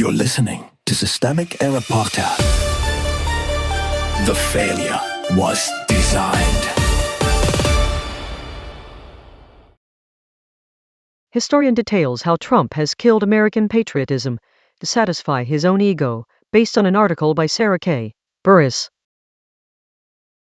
You're listening to Systemic Error Podcast. The failure was designed. Historian details how Trump has killed American patriotism to satisfy his own ego, based on an article by Sarah K. Burris.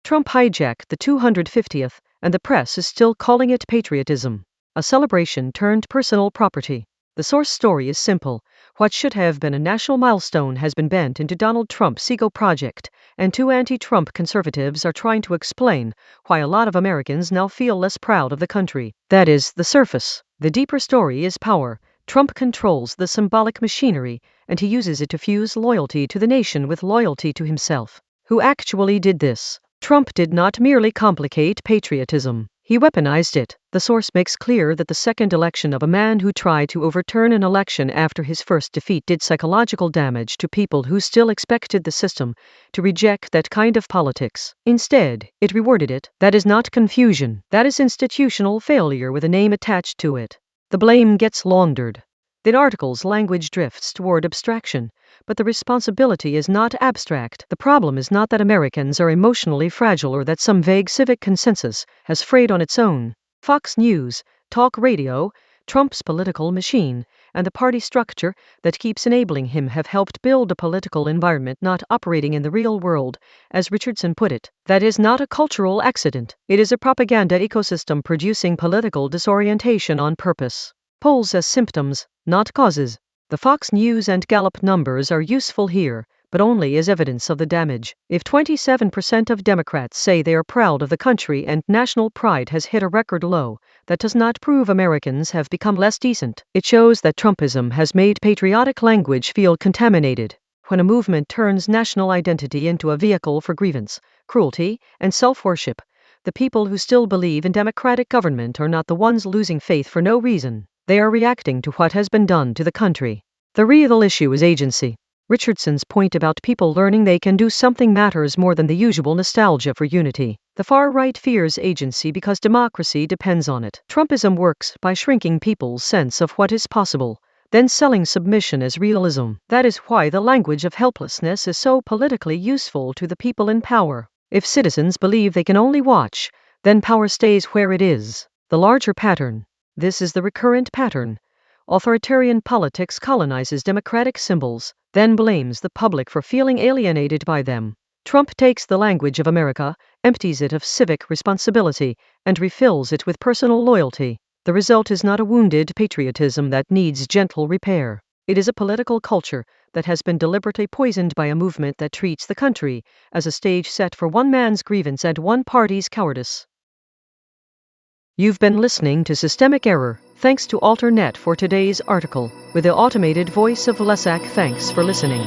Trump hijacked the 250th, and the press is still calling it patriotism, a celebration turned personal property. The source story is simple. What should have been a national milestone has been bent into Donald Trump's ego project, and two anti-Trump conservatives are trying to explain why a lot of Americans now feel less proud of the country. That is the surface. The deeper story is power. Trump controls the symbolic machinery, and he uses it to fuse loyalty to the nation with loyalty to himself. Who actually did this? Trump did not merely complicate patriotism. He weaponized it. The source makes clear that the second election of a man who tried to overturn an election after his first defeat did psychological damage to people who still expected the system to reject that kind of politics. Instead, it rewarded it. That is not confusion. That is institutional failure with a name attached to it. The blame gets laundered. The article's language drifts toward abstraction, but the responsibility is not abstract. The problem is not that Americans are emotionally fragile or that some vague civic consensus has frayed on its own. Fox News, talk radio, Trump's political machine, and the party structure that keeps enabling him have helped build a political environment not operating in the real world, as Richardson put it. That is not a cultural accident. It is a propaganda ecosystem producing political disorientation on purpose. Polls as symptoms, not causes. The Fox News and Gallup numbers are useful here, but only as evidence of the damage. If 27% of Democrats say they are proud of the country and national pride has hit a record low, that does not prove Americans have become less decent. It shows that Trumpism has made patriotic language feel contaminated. When a movement turns national identity into a vehicle for grievance, cruelty, and self-worship, the people who still believe in democratic government are not the ones losing faith for no reason. They are reacting to what has been done to the country. The real issue is agency. Richardson's point about people learning they can do something matters more than the usual nostalgia for unity. The far right fears agency because democracy depends on it. Trumpism works by shrinking people's sense of what is possible, then selling submission as realism. That is why the language of helplessness is so politically useful to the people in power. If citizens believe they can only watch, then power stays where it is. The larger pattern. This is the recurrent pattern. Authoritarian politics colonizes democratic symbols, then blames the public for feeling alienated by them. Trump takes the language of America, empties it of civic responsibility, and refills it with personal loyalty. The result is not a wounded patriotism that needs gentle repair. It is a political culture that has been deliberately poisoned by a movement that treats the country as a stage set for one man's grievance and one party's cowardice. You've been listening to Systemic Error. Thanks to AlterNet for today's article, with the automated voice of Lesak. Thanks for listening.